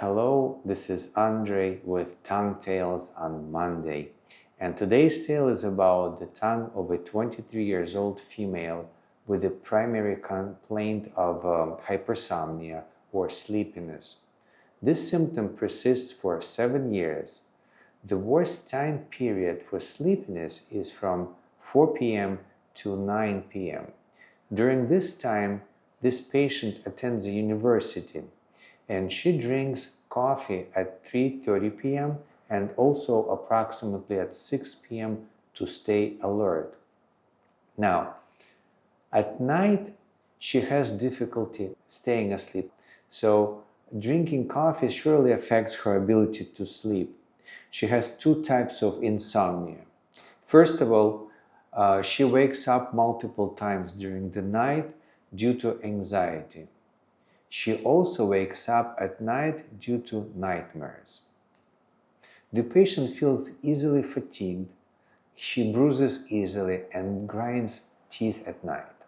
Hello, this is Andre with Tongue Tales on Monday, and today's tale is about the tongue of a 23 years old female with a primary complaint of hypersomnia or sleepiness. This symptom persists for 7 years. The worst time period for sleepiness is from 4 p.m. to 9 p.m. During this time, this patient attends a university, and she drinks coffee at 3:30 p.m. and also approximately at 6 p.m. to stay alert. Now, at night, she has difficulty staying asleep, so drinking coffee surely affects her ability to sleep. She has two types of insomnia. First of all, she wakes up multiple times during the night due to anxiety. She also wakes up at night due to nightmares. The patient feels easily fatigued, she bruises easily and grinds teeth at night.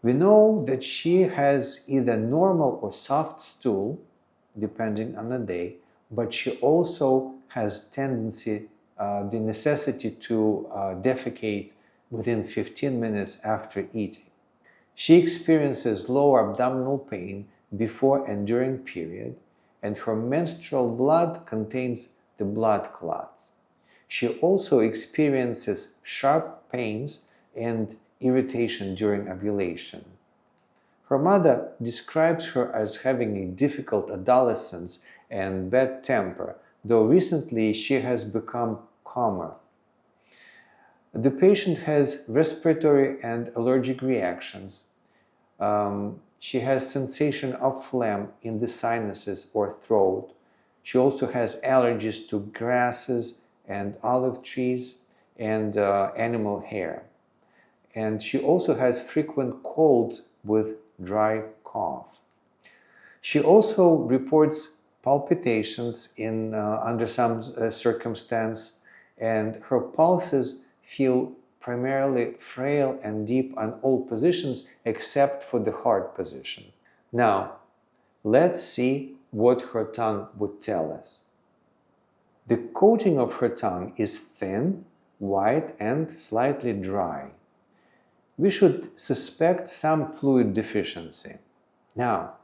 We know that she has either normal or soft stool, depending on the day, but she also has the necessity to defecate within 15 minutes after eating. She experiences low abdominal pain before and during period, and her menstrual blood contains the blood clots. She also experiences sharp pains and irritation during ovulation. Her mother describes her as having a difficult adolescence and bad temper, though recently she has become calmer. The patient has respiratory and allergic reactions. She has sensation of phlegm in the sinuses or throat. She also has allergies to grasses and olive trees and animal hair. And she also has frequent colds with dry cough. She also reports palpitations under some circumstance, and her pulses feel primarily frail and deep on all positions except for the heart position. Now, let's see what her tongue would tell us. The coating of her tongue is thin, white, and slightly dry. We should suspect some fluid deficiency. Now,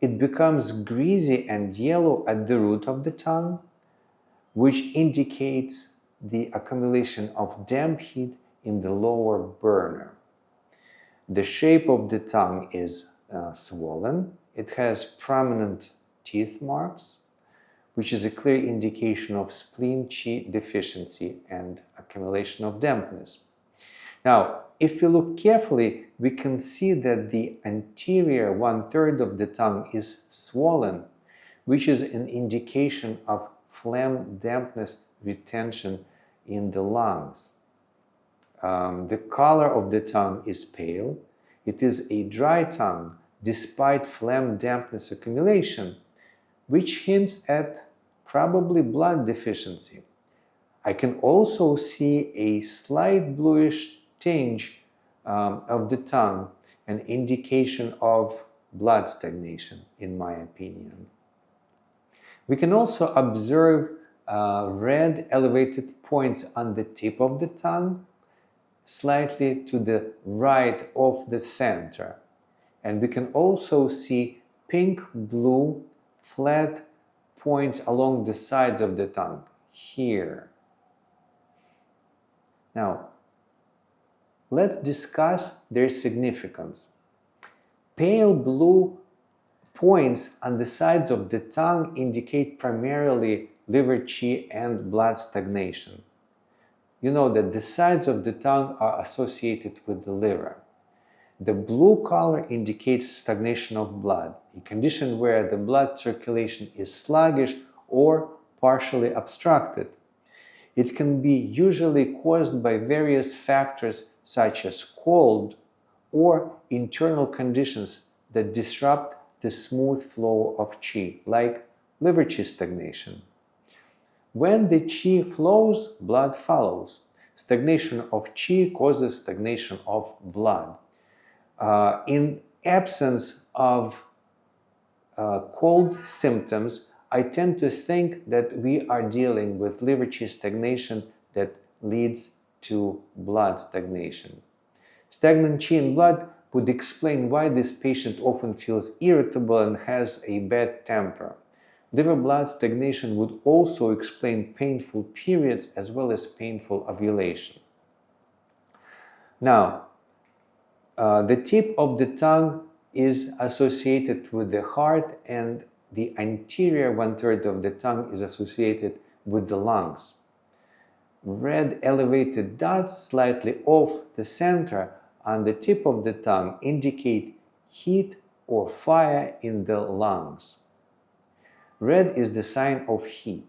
it becomes greasy and yellow at the root of the tongue, which indicates the accumulation of damp heat in the lower burner. The shape of the tongue is swollen. It has prominent teeth marks, which is a clear indication of spleen Qi deficiency and accumulation of dampness. Now, if we look carefully, we can see that the anterior 1/3 of the tongue is swollen, which is an indication of phlegm dampness retention in the lungs. The color of the tongue is pale. It is a dry tongue despite phlegm dampness accumulation, which hints at probably blood deficiency. I can also see a slight bluish tinge of the tongue, an indication of blood stagnation, in my opinion. We can also observe red elevated points on the tip of the tongue, slightly to the right of the center. And we can also see pink-blue flat points along the sides of the tongue, here. Now, let's discuss their significance. Pale blue points on the sides of the tongue indicate primarily liver qi and blood stagnation. You know that the sides of the tongue are associated with the liver. The blue color indicates stagnation of blood, a condition where the blood circulation is sluggish or partially obstructed. It can be usually caused by various factors such as cold or internal conditions that disrupt the smooth flow of qi, like liver qi stagnation. When the qi flows, blood follows. Stagnation of qi causes stagnation of blood. In absence of cold symptoms, I tend to think that we are dealing with liver qi stagnation that leads to blood stagnation. Stagnant qi in blood would explain why this patient often feels irritable and has a bad temper. Liver blood stagnation would also explain painful periods as well as painful ovulation. Now, the tip of the tongue is associated with the heart, and the anterior 1/3 of the tongue is associated with the lungs. Red elevated dots slightly off the center on the tip of the tongue indicate heat or fire in the lungs. Red is the sign of heat,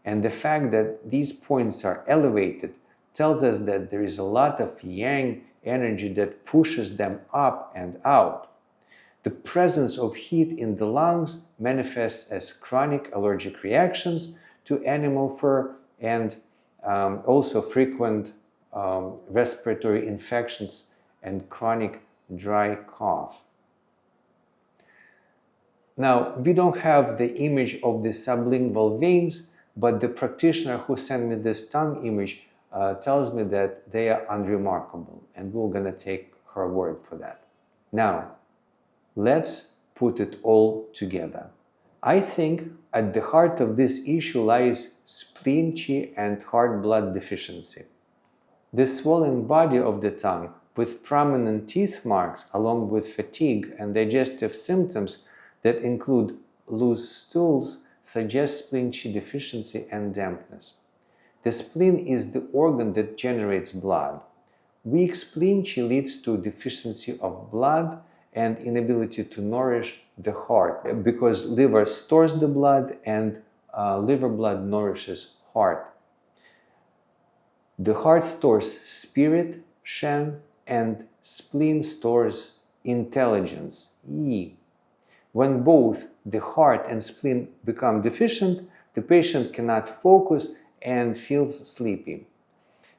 and the fact that these points are elevated tells us that there is a lot of yang energy that pushes them up and out. The presence of heat in the lungs manifests as chronic allergic reactions to animal fur and also frequent respiratory infections and chronic dry cough. Now, we don't have the image of the sublingual veins, but the practitioner who sent me this tongue image tells me that they are unremarkable, and we're going to take her word for that. Now, let's put it all together. I think at the heart of this issue lies spleen qi and heart blood deficiency. The swollen body of the tongue with prominent teeth marks, along with fatigue and digestive symptoms that include loose stools, suggests spleen qi deficiency and dampness. The spleen is the organ that generates blood. Weak spleen qi leads to deficiency of blood and inability to nourish the heart, because liver stores the blood and liver blood nourishes heart. The heart stores spirit, Shen, and spleen stores intelligence, Yi. When both the heart and spleen become deficient, the patient cannot focus and feels sleepy.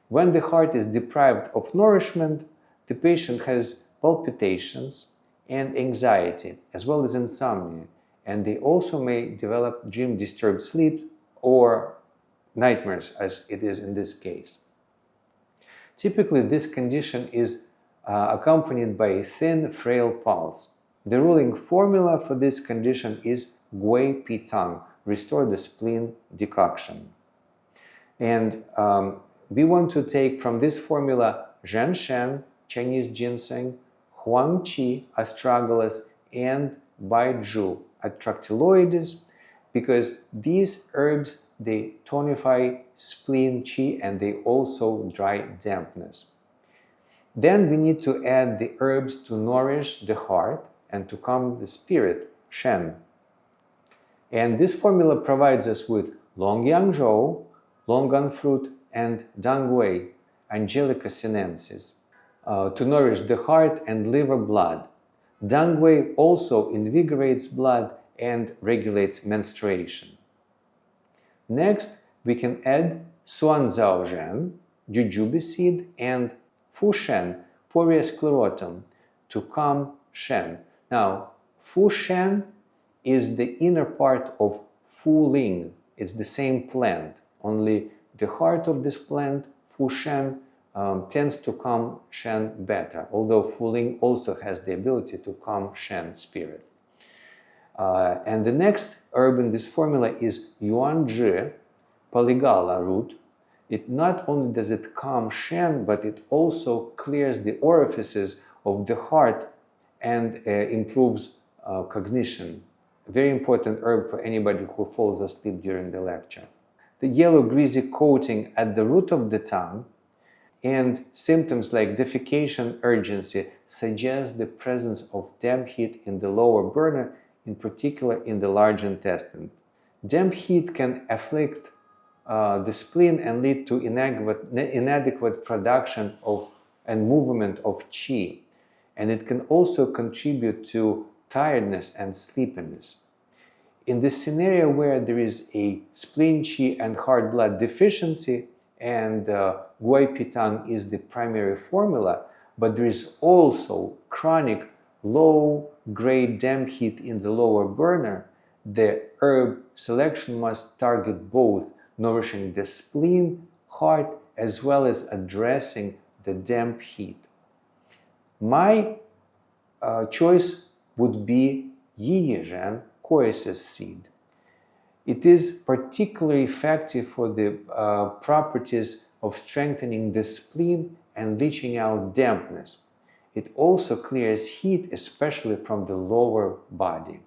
When the heart is deprived of nourishment, the patient has palpitations and anxiety, as well as insomnia, and they also may develop dream-disturbed sleep or nightmares, as it is in this case. Typically, this condition is accompanied by a thin, frail pulse. The ruling formula for this condition is Gui Pi Tang, restore the spleen decoction. And we want to take from this formula Shen, Chinese ginseng, Huang Qi, Astragalus, and Bai Zhu, Atractylodes, because these herbs, they tonify spleen qi and they also dry dampness. Then we need to add the herbs to nourish the heart and to calm the spirit, Shen. And this formula provides us with Longan, Longan fruit, and Dangwei, Angelicae Sinensis, to nourish the heart and liver blood. Dangwei also invigorates blood and regulates menstruation. Next, we can add Suan Jujube seed, and Shen, Poria Sclerotium, to calm Shen. Now, Shen is the inner part of Ling. It's the same plant, only the heart of this plant, Shen, tends to calm Shen better, although Ling also has the ability to calm Shen spirit. And the next herb in this formula is Yuan Zhi, Polygala root. It not only does it calm Shen, but it also clears the orifices of the heart and improves cognition. A very important herb for anybody who falls asleep during the lecture. The yellow greasy coating at the root of the tongue and symptoms like defecation urgency suggest the presence of damp heat in the lower burner, in particular in the large intestine. Damp heat can afflict the spleen and lead to inadequate production of and movement of qi, and it can also contribute to tiredness and sleepiness. In this scenario where there is a spleen qi and heart blood deficiency, and Gui Pi Tang is the primary formula, but there is also chronic low-grade damp heat in the lower burner, the herb selection must target both nourishing the spleen, heart, as well as addressing the damp heat. My choice would be Yiyezhen coesus seed. It is particularly effective for the properties of strengthening the spleen and leaching out dampness. It also clears heat, especially from the lower body.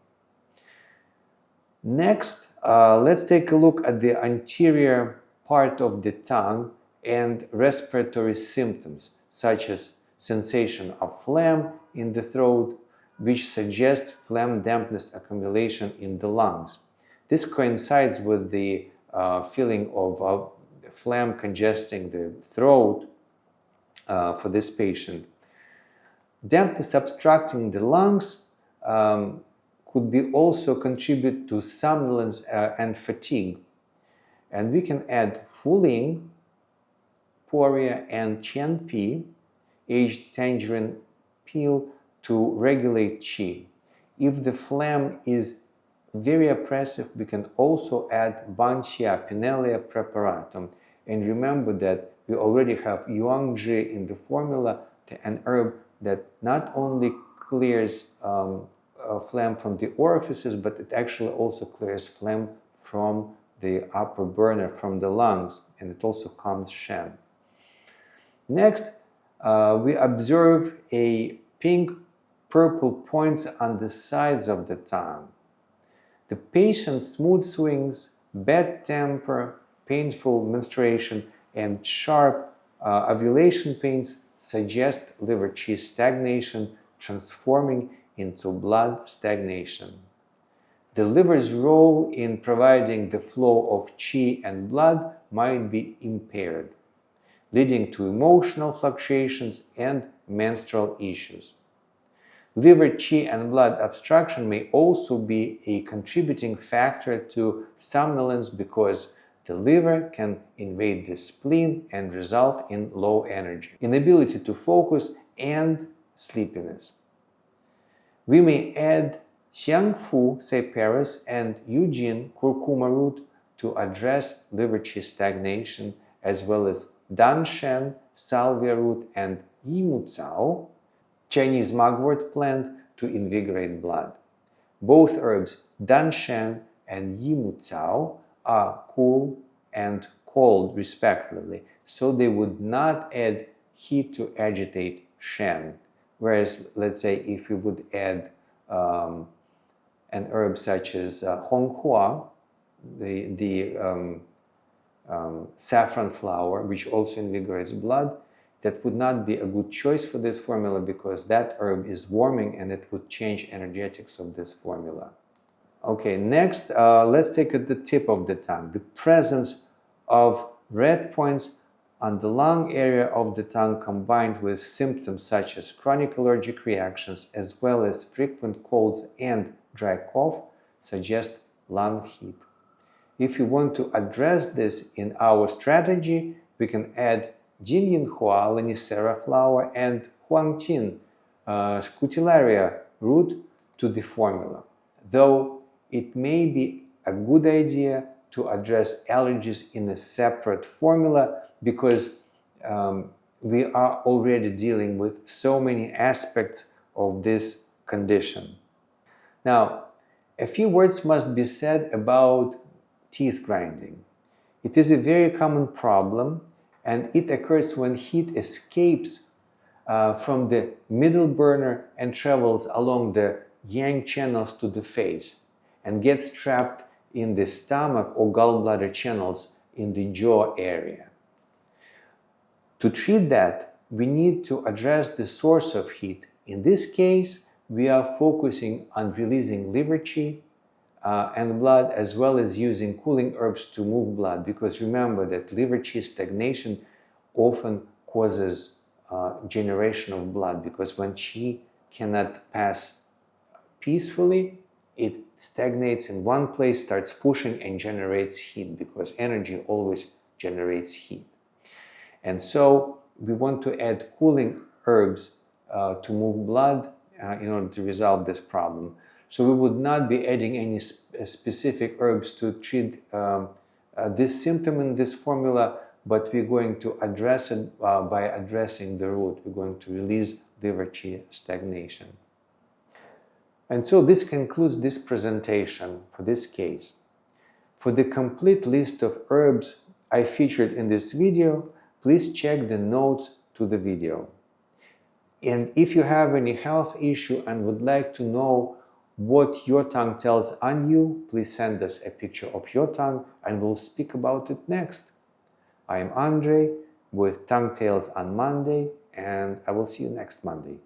Next, let's take a look at the anterior part of the tongue and respiratory symptoms, such as sensation of phlegm in the throat, which suggests phlegm dampness accumulation in the lungs. This coincides with the feeling of phlegm congesting the throat for this patient. Dampness obstructing the lungs could be also contribute to somnolence and fatigue. And we can add Fuling, Poria, and Qianpi, aged tangerine peel, to regulate qi. If the phlegm is very oppressive, we can also add Bancia pinealia preparatum. And remember that we already have Huang Qi in the formula, an herb that not only clears phlegm from the orifices, but it actually also clears phlegm from the upper burner, from the lungs, and it also calms Shen. Next, we observe a pink-purple points on the sides of the tongue. The patient's smooth swings, bad temper, painful menstruation, and sharp ovulation pains suggest liver qi stagnation, transforming into blood stagnation. The liver's role in providing the flow of qi and blood might be impaired, leading to emotional fluctuations and menstrual issues. Liver qi and blood obstruction may also be a contributing factor to somnolence because the liver can invade the spleen and result in low energy, inability to focus, and sleepiness. We may add Xiangfu Cyperus and Eugene curcuma root to address liver qi stagnation, as well as Danshen, salvia root, and Yimucao, Chinese mugwort plant, to invigorate blood. Both herbs, Danshen and Yimucao, are cool and cold respectively, so they would not add heat to agitate Shen. Whereas, let's say, if we would add an herb such as Huang Qi, the saffron flower, which also invigorates blood, that would not be a good choice for this formula because that herb is warming and it would change energetics of this formula. Okay, next, let's take at the tip of the tongue. The presence of red points on the lung area of the tongue combined with symptoms such as chronic allergic reactions as well as frequent colds and dry cough suggest lung heat. If we want to address this in our strategy, we can add Jinyin-hua, Lanicera flower, and Huang Qi, Scutillaria root to the formula. Though it may be a good idea to address allergies in a separate formula because we are already dealing with so many aspects of this condition. Now, a few words must be said about teeth grinding. It is a very common problem, and it occurs when heat escapes from the middle burner and travels along the yang channels to the face and gets trapped in the stomach or gallbladder channels in the jaw area. To treat that, we need to address the source of heat. In this case, we are focusing on releasing liver qi and blood, as well as using cooling herbs to move blood, because remember that liver qi stagnation often causes generation of blood, because when qi cannot pass peacefully, it stagnates in one place, starts pushing, and generates heat, because energy always generates heat. And so we want to add cooling herbs to move blood in order to resolve this problem. So we would not be adding any specific herbs to treat this symptom in this formula, but we're going to address it by addressing the root. We're going to release liver qi stagnation. And so this concludes this presentation for this case. For the complete list of herbs I featured in this video, please check the notes to the video. And if you have any health issue and would like to know what your tongue tells on you, please send us a picture of your tongue and we'll speak about it next. I am Andre with Tongue Tales on Monday, and I will see you next Monday.